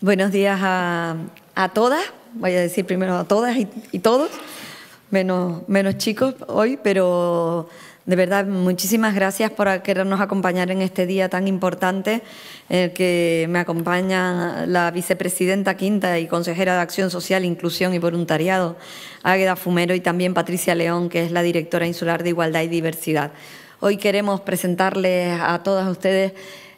Buenos días a todas, voy a decir primero a todas y todos, menos chicos hoy, pero de verdad muchísimas gracias por querernos acompañar en este día tan importante, en el que me acompaña la vicepresidenta quinta y consejera de Acción Social, Inclusión y Voluntariado, Águeda Fumero, y también Patricia León, que es la directora insular de Igualdad y Diversidad. Hoy queremos presentarles a todas ustedes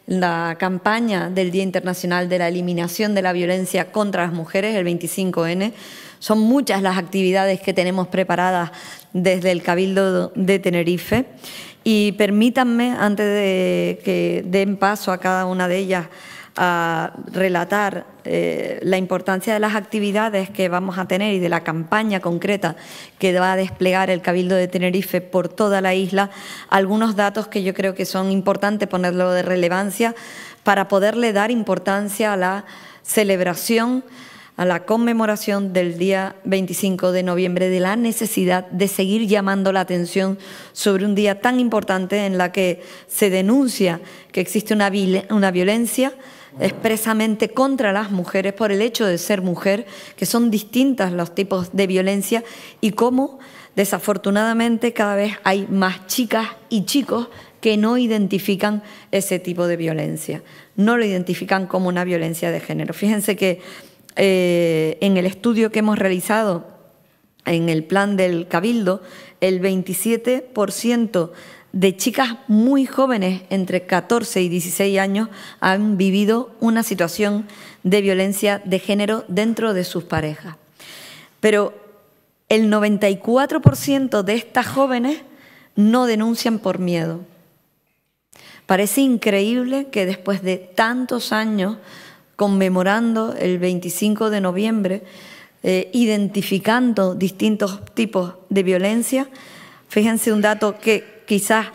la campaña del Día Internacional de la Eliminación de la Violencia contra las Mujeres, el 25N. Son muchas las actividades que tenemos preparadas desde el Cabildo de Tenerife y permítanme, antes de que den paso a cada una de ellas, a relatar la importancia de las actividades que vamos a tener y de la campaña concreta que va a desplegar el Cabildo de Tenerife por toda la isla, algunos datos que yo creo que son importantes ponerlo de relevancia para poderle dar importancia a la celebración, a la conmemoración del día 25 de noviembre, de la necesidad de seguir llamando la atención sobre un día tan importante en la que se denuncia que existe una violencia expresamente contra las mujeres por el hecho de ser mujer, que son distintos los tipos de violencia y cómo desafortunadamente cada vez hay más chicas y chicos que no identifican ese tipo de violencia, no lo identifican como una violencia de género. Fíjense que en el estudio que hemos realizado en el plan del Cabildo, el 27% de chicas muy jóvenes, entre 14 y 16 años, han vivido una situación de violencia de género dentro de sus parejas. Pero el 94% de estas jóvenes no denuncian por miedo. Parece increíble que después de tantos años conmemorando el 25 de noviembre, identificando distintos tipos de violencia, fíjense un dato que quizás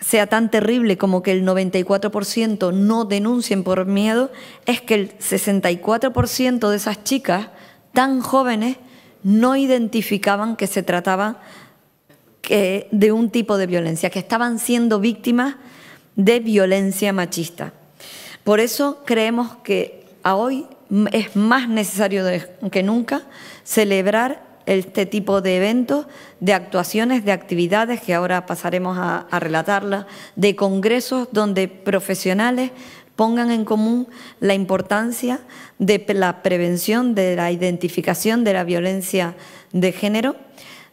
sea tan terrible como que el 94% no denuncien por miedo, es que el 64% de esas chicas tan jóvenes no identificaban que se trataba de un tipo de violencia, que estaban siendo víctimas de violencia machista. Por eso creemos que hoy es más necesario que nunca celebrar este tipo de eventos, de actuaciones, de actividades, que ahora pasaremos a relatarlas, de congresos donde profesionales pongan en común la importancia de la prevención, de la identificación de la violencia de género,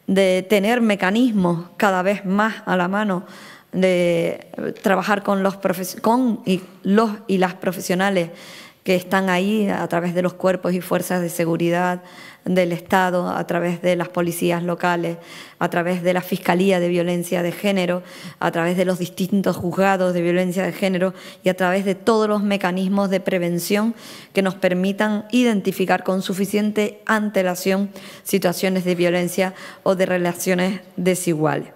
de tener mecanismos cada vez más a la mano, de trabajar con los y las profesionales que están ahí a través de los cuerpos y fuerzas de seguridad del Estado, a través de las policías locales, a través de la Fiscalía de Violencia de Género, a través de los distintos juzgados de violencia de género y a través de todos los mecanismos de prevención que nos permitan identificar con suficiente antelación situaciones de violencia o de relaciones desiguales.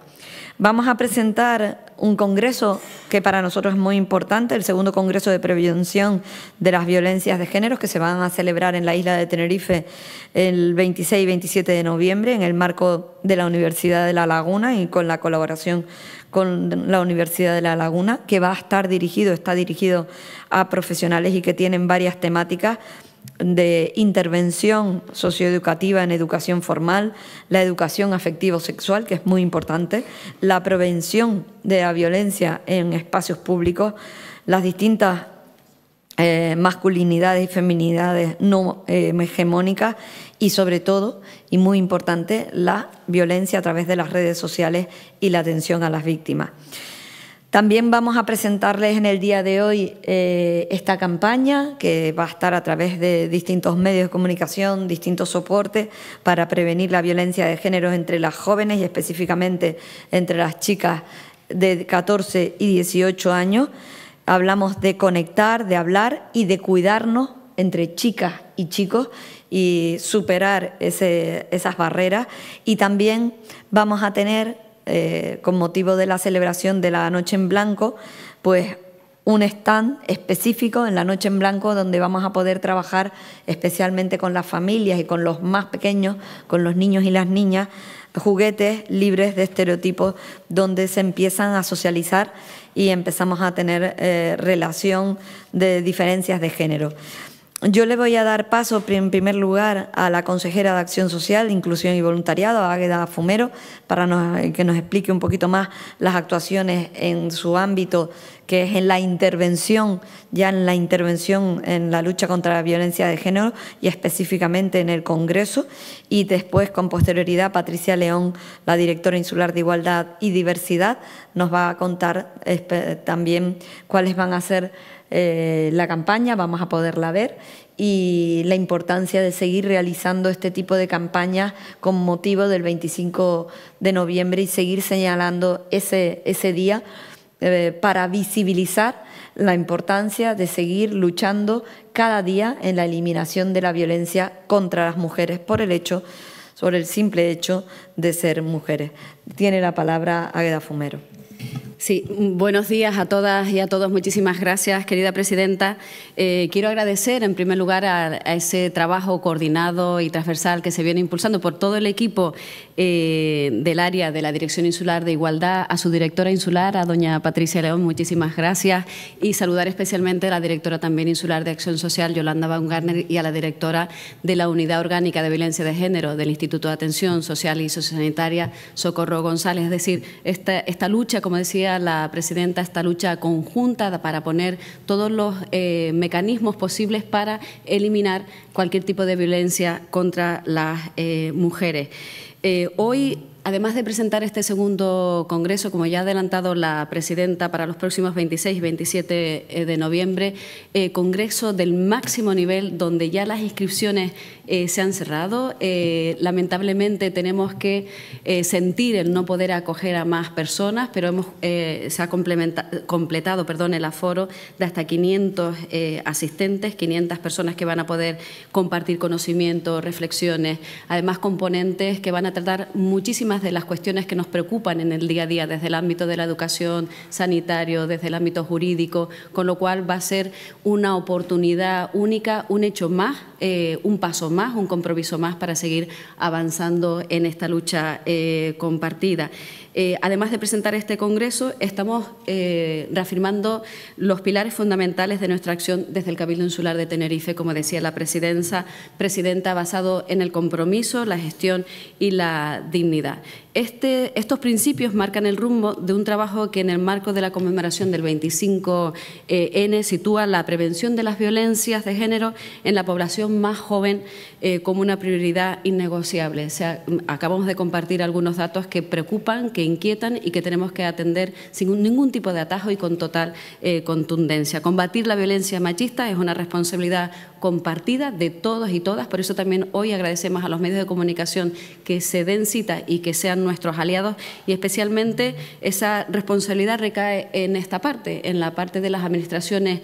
Vamos a presentar un congreso que para nosotros es muy importante, el segundo Congreso de Prevención de las Violencias de Género, que se van a celebrar en la isla de Tenerife el 26 y 27 de noviembre en el marco de la Universidad de La Laguna y con la colaboración con la Universidad de La Laguna, que está dirigido a profesionales y que tienen varias temáticas de intervención socioeducativa en educación formal, la educación afectivo-sexual, que es muy importante, la prevención de la violencia en espacios públicos, las distintas masculinidades y feminidades no hegemónicas y, sobre todo, y muy importante, la violencia a través de las redes sociales y la atención a las víctimas. También vamos a presentarles en el día de hoy esta campaña que va a estar a través de distintos medios de comunicación, distintos soportes para prevenir la violencia de género entre las jóvenes y específicamente entre las chicas de 14 y 18 años. Hablamos de conectar, de hablar y de cuidarnos entre chicas y chicos y superar esas barreras. Y también vamos a tener con motivo de la celebración de la Noche en Blanco, pues un stand específico en la Noche en Blanco donde vamos a poder trabajar especialmente con las familias y con los más pequeños, con los niños y las niñas, juguetes libres de estereotipos donde se empiezan a socializar y empezamos a tener relación de diferencias de género. Yo le voy a dar paso, en primer lugar, a la consejera de Acción Social, Inclusión y Voluntariado, a Águeda Fumero, para que nos explique un poquito más las actuaciones en su ámbito, que es en la intervención, en la lucha contra la violencia de género y específicamente en el Congreso. Y después, con posterioridad, Patricia León, la directora insular de Igualdad y Diversidad, nos va a contar también cuáles van a ser la campaña, vamos a poderla ver, y la importancia de seguir realizando este tipo de campañas con motivo del 25 de noviembre y seguir señalando ese día para visibilizar la importancia de seguir luchando cada día en la eliminación de la violencia contra las mujeres sobre el simple hecho de ser mujeres. Tiene la palabra Águeda Fumero. Sí, buenos días a todas y a todos. Muchísimas gracias, querida presidenta. Quiero agradecer, en primer lugar, a ese trabajo coordinado y transversal que se viene impulsando por todo el equipo del área de la Dirección Insular de Igualdad, a su directora insular, a doña Patricia León, muchísimas gracias. Y saludar especialmente a la directora también insular de Acción Social, Yolanda Baumgartner, y a la directora de la Unidad Orgánica de Violencia de Género del Instituto de Atención Social y Sociosanitaria, Socorro González. Es decir, esta lucha, como decía la presidenta, esta lucha conjunta para poner todos los mecanismos posibles para eliminar cualquier tipo de violencia contra las mujeres. Hoy, además de presentar este segundo congreso, como ya ha adelantado la presidenta, para los próximos 26 y 27 de noviembre, congreso del máximo nivel donde ya las inscripciones se han cerrado. Lamentablemente tenemos que sentir el no poder acoger a más personas, pero se ha completado el aforo de hasta 500 asistentes, 500 personas que van a poder compartir conocimiento, reflexiones, además componentes que van a tratar muchísimas de las cuestiones que nos preocupan en el día a día, desde el ámbito de la educación, sanitario, desde el ámbito jurídico, con lo cual va a ser una oportunidad única, un hecho más, un paso más, un compromiso más para seguir avanzando en esta lucha compartida. Además de presentar este congreso, estamos reafirmando los pilares fundamentales de nuestra acción desde el Cabildo Insular de Tenerife, como decía la presidenta, basado en el compromiso, la gestión y la dignidad. Estos principios marcan el rumbo de un trabajo que en el marco de la conmemoración del 25N sitúa la prevención de las violencias de género en la población más joven como una prioridad innegociable. O sea, acabamos de compartir algunos datos que preocupan, que inquietan y que tenemos que atender sin ningún tipo de atajo y con total contundencia. Combatir la violencia machista es una responsabilidad compartida de todos y todas, por eso también hoy agradecemos a los medios de comunicación que se den cita y que sean nuestros aliados, y especialmente esa responsabilidad recae en esta parte, en la parte de las administraciones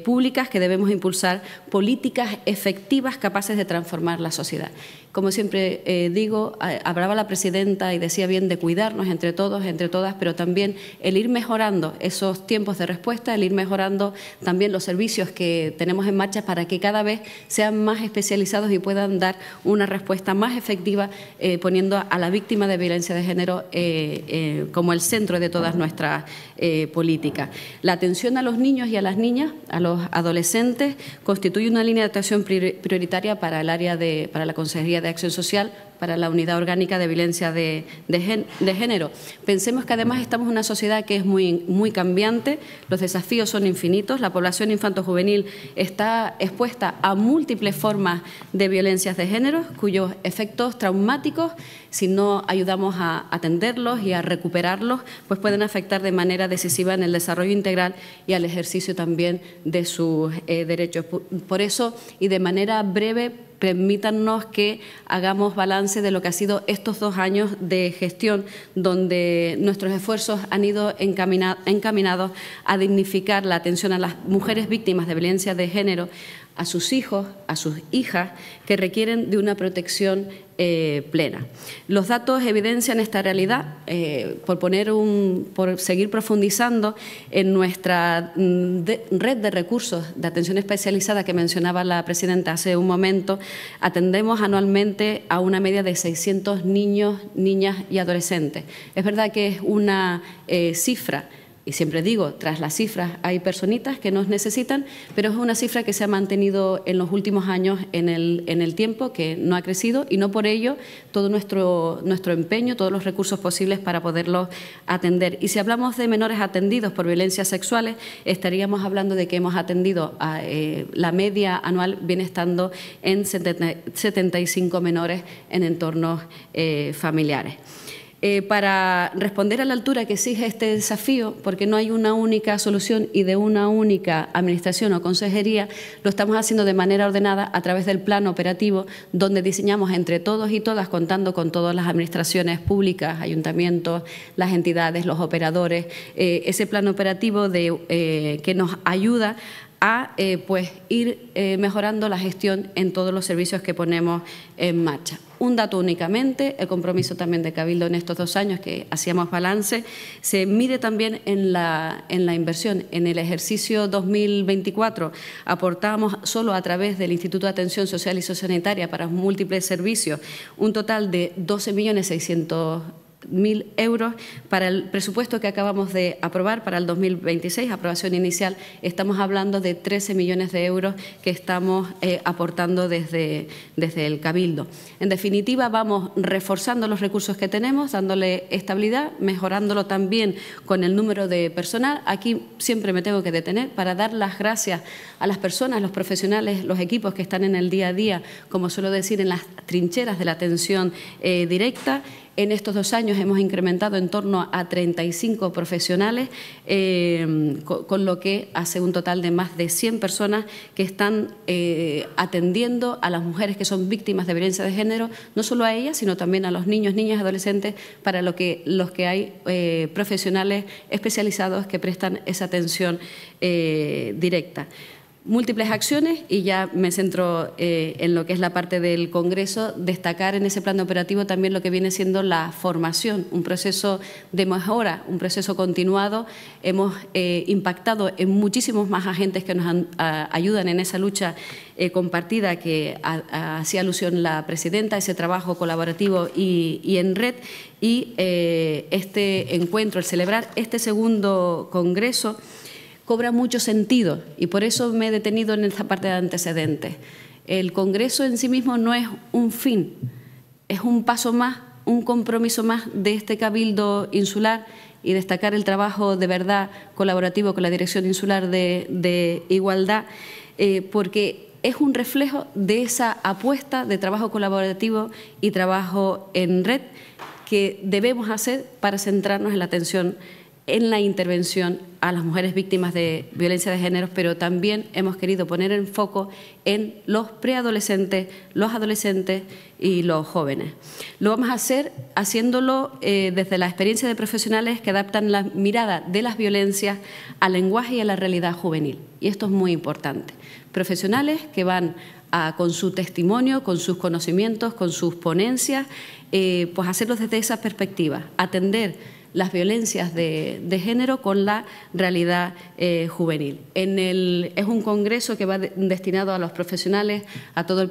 públicas, que debemos impulsar políticas efectivas capaces de transformar la sociedad. Como siempre digo, hablaba la presidenta y decía bien de cuidarnos entre todos, entre todas, pero también el ir mejorando esos tiempos de respuesta, el ir mejorando también los servicios que tenemos en marcha para que cada vez sean más especializados y puedan dar una respuesta más efectiva, poniendo a la víctima de violencia de género como el centro de todas nuestras políticas. La atención a los niños y a las niñas, a los adolescentes, constituye una línea de actuación prioritaria para el área para la Consejería de Acción Social, para la Unidad Orgánica de Violencia de Género. Pensemos que además estamos en una sociedad que es muy cambiante, los desafíos son infinitos, la población infanto-juvenil está expuesta a múltiples formas de violencias de género, cuyos efectos traumáticos, si no ayudamos a atenderlos y a recuperarlos, pues pueden afectar de manera decisiva en el desarrollo integral y al ejercicio también de sus derechos. Por eso, y de manera breve, permítanos que hagamos balance de lo que ha sido estos 2 años de gestión, donde nuestros esfuerzos han ido encaminados a dignificar la atención a las mujeres víctimas de violencia de género, a sus hijos, a sus hijas, que requieren de una protección plena. Los datos evidencian esta realidad. Por seguir profundizando en nuestra red de recursos de atención especializada que mencionaba la presidenta hace un momento, atendemos anualmente a una media de 600 niños, niñas y adolescentes. Es verdad que es una cifra Y siempre digo, tras las cifras hay personitas que nos necesitan, pero es una cifra que se ha mantenido en los últimos años en el tiempo, que no ha crecido, y no por ello todo nuestro empeño, todos los recursos posibles para poderlos atender. Y si hablamos de menores atendidos por violencias sexuales, estaríamos hablando de que hemos atendido la media anual viene estando en 75 menores en entornos familiares. Para responder a la altura que exige este desafío, porque no hay una única solución y de una única administración o consejería, lo estamos haciendo de manera ordenada a través del plan operativo, donde diseñamos entre todos y todas, contando con todas las administraciones públicas, ayuntamientos, las entidades, los operadores, ese plan operativo que nos ayuda a pues, ir mejorando la gestión en todos los servicios que ponemos en marcha. Un dato únicamente, el compromiso también de Cabildo en estos 2 años que hacíamos balance, se mide también en la inversión. En el ejercicio 2024 aportábamos solo a través del Instituto de Atención Social y Sociosanitaria para múltiples servicios un total de 12.600.000 euros. Para el presupuesto que acabamos de aprobar para el 2026, aprobación inicial, estamos hablando de 13 millones de euros que estamos aportando desde el Cabildo. En definitiva, vamos reforzando los recursos que tenemos, dándole estabilidad, mejorándolo también con el número de personal. Aquí siempre me tengo que detener para dar las gracias a las personas, los profesionales, los equipos que están en el día a día, como suelo decir, en las trincheras de la atención directa. En estos 2 años hemos incrementado en torno a 35 profesionales, con lo que hace un total de más de 100 personas que están atendiendo a las mujeres que son víctimas de violencia de género, no solo a ellas, sino también a los niños, niñas y adolescentes, para los que hay profesionales especializados que prestan esa atención directa. Múltiples acciones, y ya me centro en lo que es la parte del Congreso, destacar en ese plan operativo también lo que viene siendo la formación, un proceso de mejora, un proceso continuado. Hemos impactado en muchísimos más agentes que nos ayudan en esa lucha compartida que hacía alusión la presidenta, ese trabajo colaborativo y en red. Y este encuentro, el celebrar este segundo Congreso, cobra mucho sentido, y por eso me he detenido en esta parte de antecedentes. El Congreso en sí mismo no es un fin, es un paso más, un compromiso más de este Cabildo Insular, y destacar el trabajo de verdad colaborativo con la Dirección Insular de Igualdad, porque es un reflejo de esa apuesta de trabajo colaborativo y trabajo en red que debemos hacer para centrarnos en la atención, en la intervención a las mujeres víctimas de violencia de género, pero también hemos querido poner el foco en los preadolescentes, los adolescentes y los jóvenes. Lo vamos a hacer haciéndolo desde la experiencia de profesionales que adaptan la mirada de las violencias al lenguaje y a la realidad juvenil. Y esto es muy importante. Profesionales que van con su testimonio, con sus conocimientos, con sus ponencias, pues hacerlos desde esa perspectiva, atender las violencias de género con la realidad juvenil. Es un congreso que va destinado a los profesionales, a todo el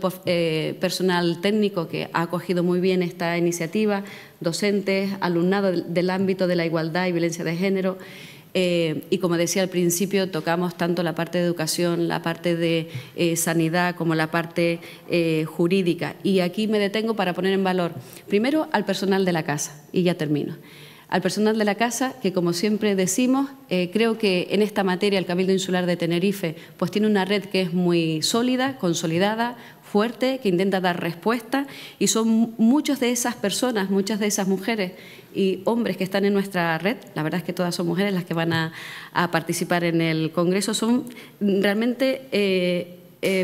personal técnico que ha acogido muy bien esta iniciativa, docentes, alumnado del ámbito de la igualdad y violencia de género. Y como decía al principio, tocamos tanto la parte de educación, la parte de sanidad como la parte jurídica. Y aquí me detengo para poner en valor, primero, al personal de la casa, y ya termino. Al personal de la casa, que como siempre decimos, creo que en esta materia el Cabildo Insular de Tenerife pues tiene una red que es muy sólida, consolidada, fuerte, que intenta dar respuesta, y son muchas de esas personas, muchas de esas mujeres y hombres que están en nuestra red, la verdad es que todas son mujeres las que van a participar en el Congreso, son realmente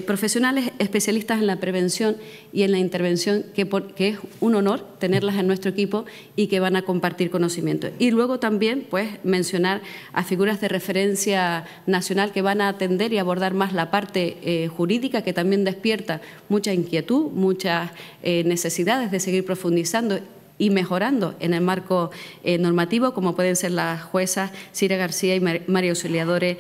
profesionales especialistas en la prevención y en la intervención, que es un honor tenerlas en nuestro equipo y que van a compartir conocimiento. Y luego también pues, mencionar a figuras de referencia nacional que van a atender y abordar más la parte jurídica, que también despierta mucha inquietud, muchas necesidades de seguir profundizando y mejorando en el marco normativo, como pueden ser las juezas Cira García y María Auxiliadora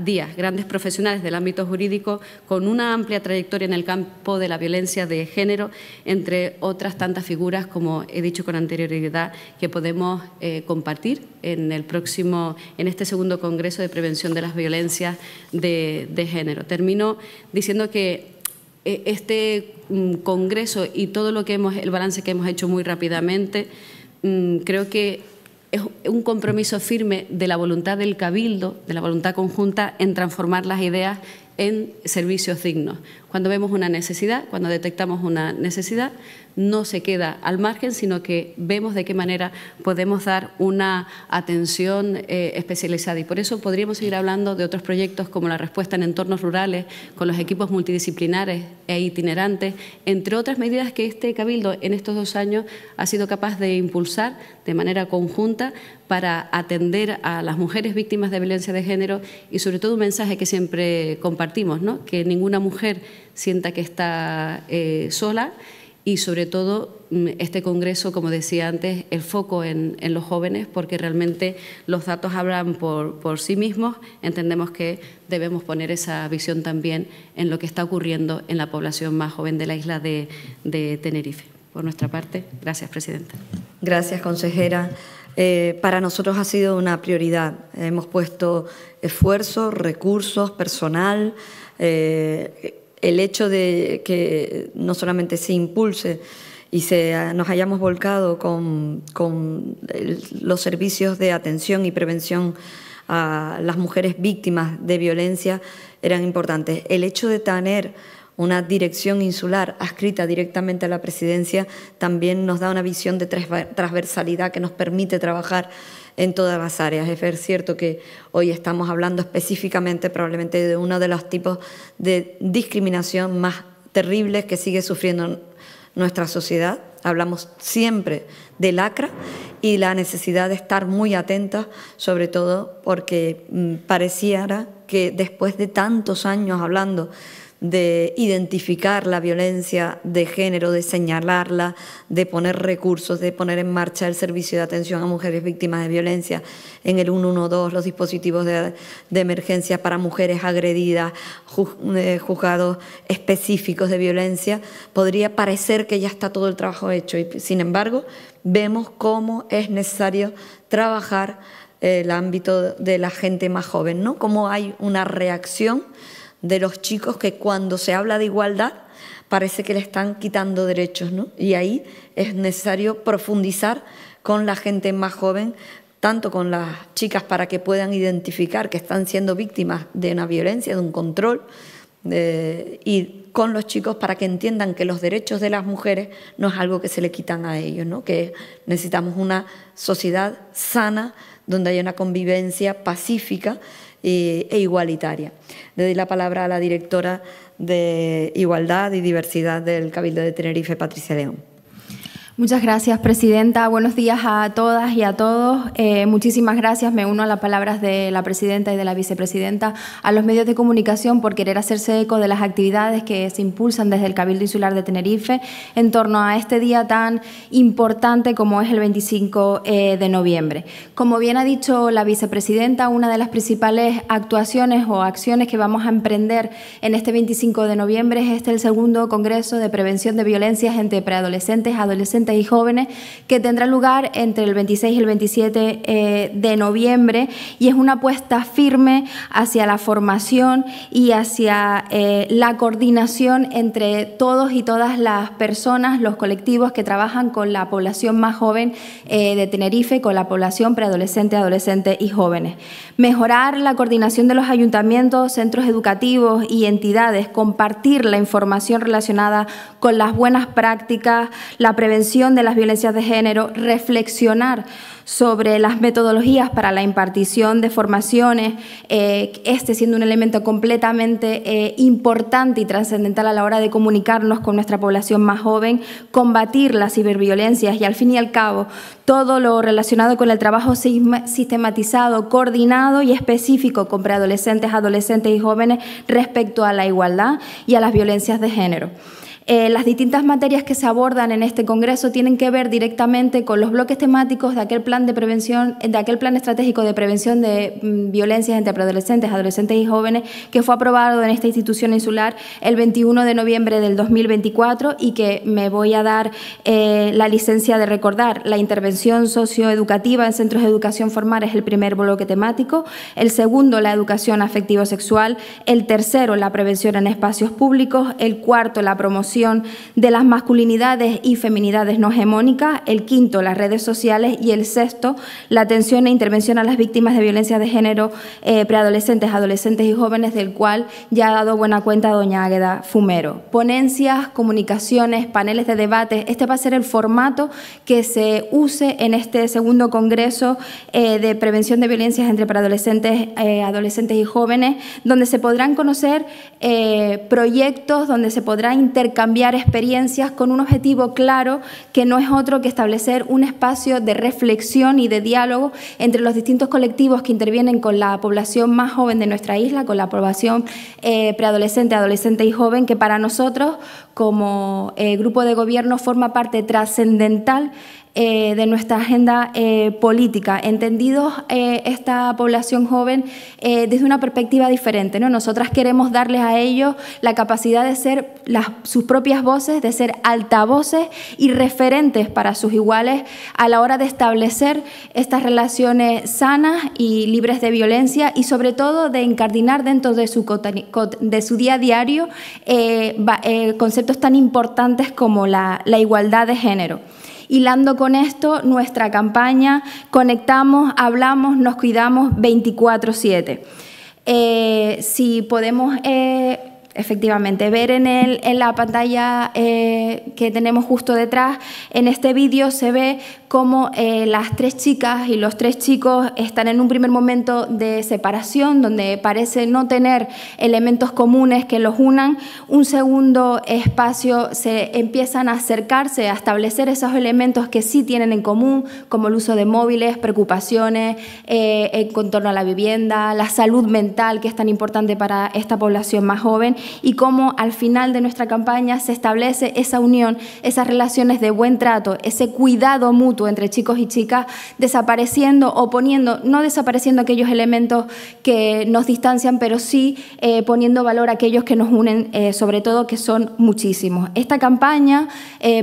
Díaz, grandes profesionales del ámbito jurídico con una amplia trayectoria en el campo de la violencia de género, entre otras tantas figuras, como he dicho con anterioridad, que podemos compartir en este segundo Congreso de Prevención de las Violencias de Género. Termino diciendo que este congreso y todo el balance que hemos hecho muy rápidamente, creo que es un compromiso firme de la voluntad del Cabildo, de la voluntad conjunta en transformar las ideas en servicios dignos. Cuando vemos una necesidad, cuando detectamos una necesidad, no se queda al margen, sino que vemos de qué manera podemos dar una atención especializada. Y por eso podríamos seguir hablando de otros proyectos como la respuesta en entornos rurales, con los equipos multidisciplinares e itinerantes, entre otras medidas que este Cabildo en estos 2 años ha sido capaz de impulsar de manera conjunta para atender a las mujeres víctimas de violencia de género y sobre todo un mensaje que siempre compartimos, ¿no? Que ninguna mujer sienta que está sola. Y sobre todo este congreso, como decía antes, el foco en los jóvenes, porque realmente los datos hablan por sí mismos. Entendemos que debemos poner esa visión también en lo que está ocurriendo en la población más joven de la isla de Tenerife. Por nuestra parte, gracias, presidenta. Gracias, consejera. Para nosotros ha sido una prioridad. Hemos puesto esfuerzo, recursos, personal. El hecho de que no solamente se impulse y nos hayamos volcado con los servicios de atención y prevención a las mujeres víctimas de violencia eran importantes. El hecho de tener una dirección insular adscrita directamente a la presidencia también nos da una visión de transversalidad que nos permite trabajar en todas las áreas. Es cierto que hoy estamos hablando específicamente probablemente de uno de los tipos de discriminación más terribles que sigue sufriendo nuestra sociedad. Hablamos siempre del lacra y la necesidad de estar muy atentas, sobre todo porque pareciera que después de tantos años hablando de identificar la violencia de género, de señalarla, de poner recursos, de poner en marcha el servicio de atención a mujeres víctimas de violencia en el 112, los dispositivos de emergencia para mujeres agredidas, juzgados específicos de violencia, podría parecer que ya está todo el trabajo hecho y, sin embargo, vemos cómo es necesario trabajar el ámbito de la gente más joven, ¿no? Cómo hay una reacción de los chicos que cuando se habla de igualdad parece que le están quitando derechos, ¿no? Y ahí es necesario profundizar con la gente más joven, tanto con las chicas para que puedan identificar que están siendo víctimas de una violencia, de un control, y con los chicos para que entiendan que los derechos de las mujeres no es algo que se le quitan a ellos, ¿no? Que necesitamos una sociedad sana donde haya una convivencia pacífica e igualitaria. Le doy la palabra a la directora de Igualdad y Diversidad del Cabildo de Tenerife, Patricia León. Muchas gracias, presidenta. Buenos días a todas y a todos. Muchísimas gracias. Me uno a las palabras de la presidenta y de la vicepresidenta, a los medios de comunicación por querer hacerse eco de las actividades que se impulsan desde el Cabildo Insular de Tenerife en torno a este día tan importante como es el 25 de noviembre. Como bien ha dicho la vicepresidenta, una de las principales actuaciones o acciones que vamos a emprender en este 25 de noviembre es el segundo Congreso de Prevención de Violencias entre Preadolescentes, Adolescentes y Jóvenes, que tendrá lugar entre el 26 y el 27 de noviembre, y es una apuesta firme hacia la formación y hacia la coordinación entre todos y todas las personas, los colectivos que trabajan con la población más joven de Tenerife, con la población preadolescente, adolescente y jóvenes. Mejorar la coordinación de los ayuntamientos, centros educativos y entidades, compartir la información relacionada con las buenas prácticas, la prevención de las violencias de género, reflexionar sobre las metodologías para la impartición de formaciones, siendo un elemento completamente importante y trascendental a la hora de comunicarnos con nuestra población más joven, combatir las ciberviolencias y, al fin y al cabo, todo lo relacionado con el trabajo sistematizado, coordinado y específico con preadolescentes, adolescentes y jóvenes respecto a la igualdad y a las violencias de género. Las distintas materias que se abordan en este congreso tienen que ver directamente con los bloques temáticos de aquel plan de prevención, de aquel plan estratégico de prevención de violencias entre preadolescentes, adolescentes y jóvenes que fue aprobado en esta institución insular el 21 de noviembre del 2024 y que me voy a dar la licencia de recordar. La intervención socioeducativa en centros de educación formal es el primer bloque temático, el segundo la educación afectivo-sexual, el tercero la prevención en espacios públicos, el cuarto la promoción de las masculinidades y feminidades no hegemónicas, el quinto las redes sociales y el sexto la atención e intervención a las víctimas de violencia de género preadolescentes, adolescentes y jóvenes, del cual ya ha dado buena cuenta doña Águeda Fumero. Ponencias, comunicaciones, paneles de debate, este va a ser el formato que se use en este segundo congreso de prevención de violencias entre preadolescentes, adolescentes y jóvenes, donde se podrán conocer proyectos, donde se podrá intercambiar experiencias con un objetivo claro que no es otro que establecer un espacio de reflexión y de diálogo entre los distintos colectivos que intervienen con la población más joven de nuestra isla, con la población preadolescente, adolescente y joven, que para nosotros como grupo de gobierno forma parte trascendental de nuestra agenda política, entendidos esta población joven desde una perspectiva diferente, ¿no? Nosotras queremos darles a ellos la capacidad de ser sus propias voces, de ser altavoces y referentes para sus iguales a la hora de establecer estas relaciones sanas y libres de violencia y sobre todo de incardinar dentro de su día a diario conceptos tan importantes como la igualdad de género. Hilando con esto, nuestra campaña Conectamos, Hablamos, Nos Cuidamos 24/7. Si podemos efectivamente ver en la pantalla que tenemos justo detrás, en este vídeo se ve cómo las tres chicas y los tres chicos están en un primer momento de separación, donde parece no tener elementos comunes que los unan. Un segundo espacio se empiezan a acercarse, a establecer esos elementos que sí tienen en común, como el uso de móviles, preocupaciones en torno a la vivienda, la salud mental, que es tan importante para esta población más joven, y cómo al final de nuestra campaña se establece esa unión, esas relaciones de buen trato, ese cuidado mutuo entre chicos y chicas, desapareciendo o poniendo, no desapareciendo aquellos elementos que nos distancian, pero sí poniendo valor a aquellos que nos unen, sobre todo, que son muchísimos. Esta campaña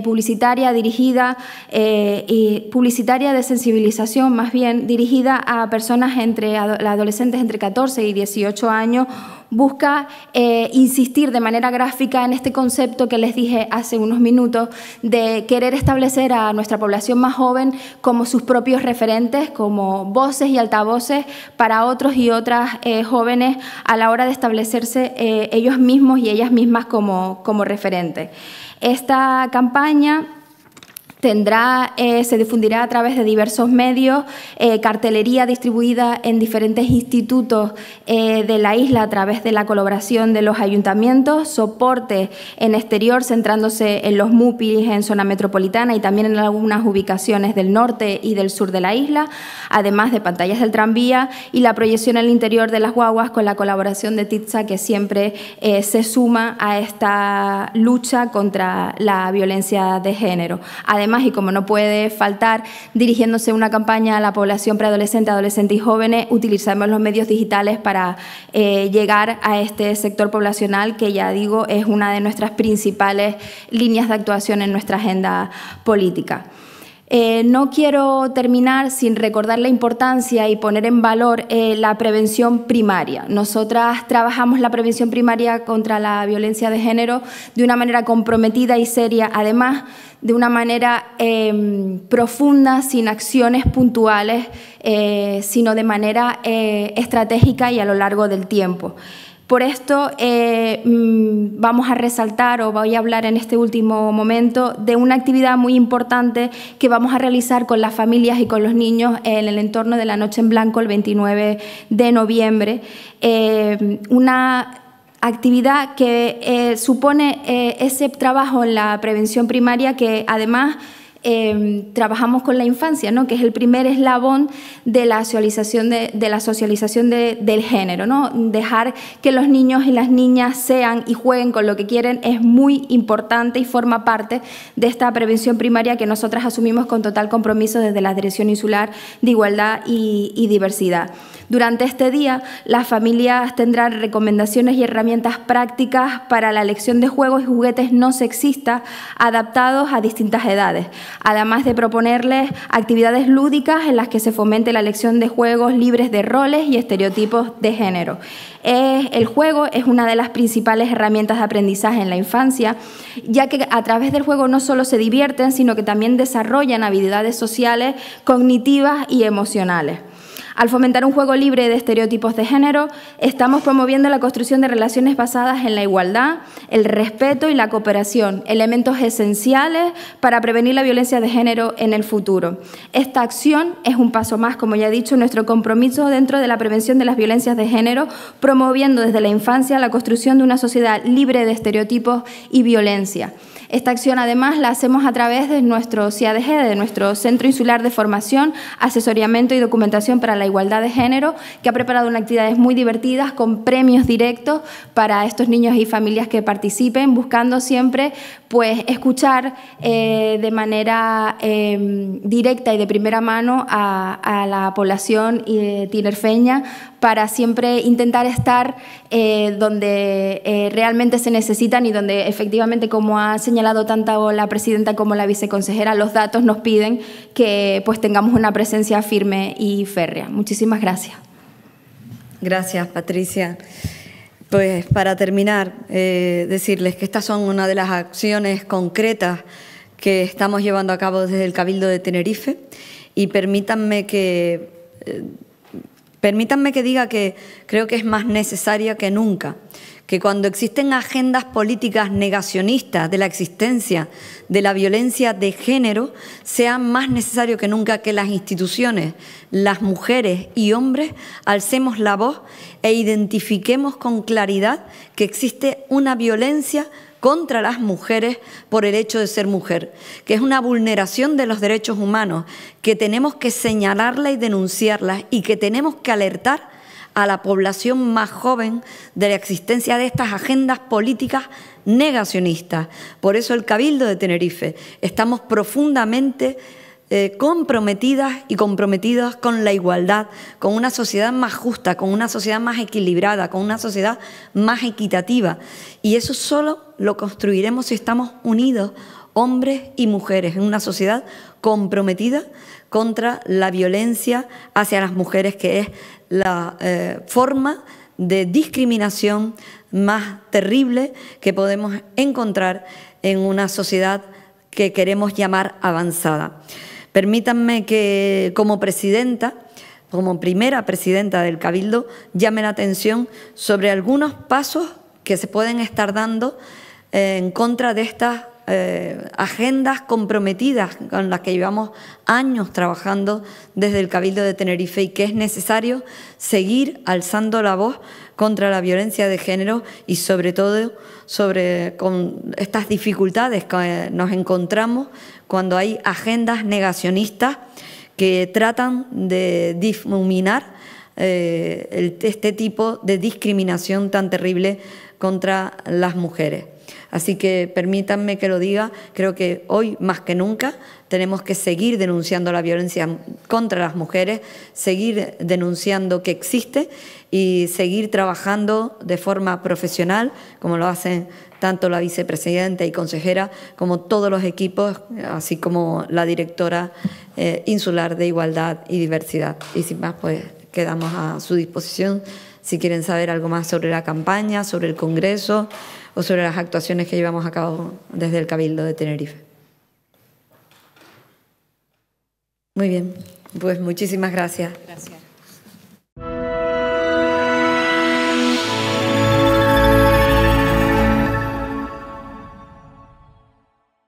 publicitaria dirigida y publicitaria de sensibilización, más bien dirigida a personas adolescentes entre 14 y 18 años, busca insistir de manera gráfica en este concepto que les dije hace unos minutos de querer establecer a nuestra población más joven como sus propios referentes, como voces y altavoces para otros y otras jóvenes a la hora de establecerse ellos mismos y ellas mismas como referentes. Esta campaña se difundirá a través de diversos medios, cartelería distribuida en diferentes institutos de la isla a través de la colaboración de los ayuntamientos, soporte en exterior centrándose en los MUPIs en zona metropolitana y también en algunas ubicaciones del norte y del sur de la isla, además de pantallas del tranvía y la proyección en el interior de las guaguas con la colaboración de TITSA, que siempre se suma a esta lucha contra la violencia de género. Además, y como no puede faltar, dirigiéndose una campaña a la población preadolescente, adolescente y jóvenes, utilizamos los medios digitales para llegar a este sector poblacional que, ya digo, es una de nuestras principales líneas de actuación en nuestra agenda política. No quiero terminar sin recordar la importancia y poner en valor la prevención primaria. Nosotras trabajamos la prevención primaria contra la violencia de género de una manera comprometida y seria, además de una manera profunda, sin acciones puntuales, sino de manera estratégica y a lo largo del tiempo. Por esto vamos a resaltar, o voy a hablar en este último momento, de una actividad muy importante que vamos a realizar con las familias y con los niños en el entorno de la Noche en Blanco el 29 de noviembre. Una actividad que supone ese trabajo en la prevención primaria que además trabajamos con la infancia, ¿no? Que es el primer eslabón de la socialización, del género, ¿no? Dejar que los niños y las niñas sean y jueguen con lo que quieren es muy importante y forma parte de esta prevención primaria que nosotras asumimos con total compromiso desde la Dirección Insular de Igualdad y Diversidad. Durante este día, las familias tendrán recomendaciones y herramientas prácticas para la elección de juegos y juguetes no sexistas adaptados a distintas edades, además de proponerles actividades lúdicas en las que se fomente la elección de juegos libres de roles y estereotipos de género. El juego es una de las principales herramientas de aprendizaje en la infancia, ya que a través del juego no solo se divierten, sino que también desarrollan habilidades sociales, cognitivas y emocionales. Al fomentar un juego libre de estereotipos de género, estamos promoviendo la construcción de relaciones basadas en la igualdad, el respeto y la cooperación, elementos esenciales para prevenir la violencia de género en el futuro. Esta acción es un paso más, como ya he dicho, en nuestro compromiso dentro de la prevención de las violencias de género, promoviendo desde la infancia la construcción de una sociedad libre de estereotipos y violencia. Esta acción, además, la hacemos a través de nuestro CIADG, de nuestro Centro Insular de Formación, Asesoramiento y Documentación para la Igualdad de Género, que ha preparado unas actividades muy divertidas con premios directos para estos niños y familias que participen, buscando siempre pues, escuchar de manera directa y de primera mano a la población tinerfeña para siempre intentar estar donde realmente se necesitan y donde efectivamente, como ha señalado tanto la presidenta como la viceconsejera, los datos nos piden que pues, tengamos una presencia firme y férrea. Muchísimas gracias. Gracias, Patricia. Pues para terminar, decirles que estas son una de las acciones concretas que estamos llevando a cabo desde el Cabildo de Tenerife y permítanme que diga que creo que es más necesaria que nunca, que cuando existen agendas políticas negacionistas de la existencia de la violencia de género, sea más necesario que nunca que las instituciones, las mujeres y hombres, alcemos la voz e identifiquemos con claridad que existe una violencia contra las mujeres por el hecho de ser mujer, que es una vulneración de los derechos humanos, que tenemos que señalarla y denunciarla y que tenemos que alertar a la población más joven de la existencia de estas agendas políticas negacionistas. Por eso el Cabildo de Tenerife estamos profundamente comprometidas y comprometidos con la igualdad, con una sociedad más justa, con una sociedad más equilibrada, con una sociedad más equitativa. Y eso solo lo construiremos si estamos unidos, hombres y mujeres, en una sociedad comprometida contra la violencia hacia las mujeres, que es la forma de discriminación más terrible que podemos encontrar en una sociedad que queremos llamar avanzada. Permítanme que como presidenta, como primera presidenta del Cabildo, llame la atención sobre algunos pasos que se pueden estar dando en contra de estas agendas comprometidas con las que llevamos años trabajando desde el Cabildo de Tenerife y que es necesario seguir alzando la voz contra la violencia de género y sobre todo con estas dificultades que nos encontramos cuando hay agendas negacionistas que tratan de difuminar este tipo de discriminación tan terrible contra las mujeres. Así que permítanme que lo diga, creo que hoy más que nunca tenemos que seguir denunciando la violencia contra las mujeres, seguir denunciando que existe y seguir trabajando de forma profesional, como lo hacen tanto la vicepresidenta y consejera, como todos los equipos, así como la directora insular de Igualdad y Diversidad. Y sin más, pues quedamos a su disposición si quieren saber algo más sobre la campaña, sobre el Congreso o sobre las actuaciones que llevamos a cabo desde el Cabildo de Tenerife. Muy bien, pues muchísimas gracias. Gracias.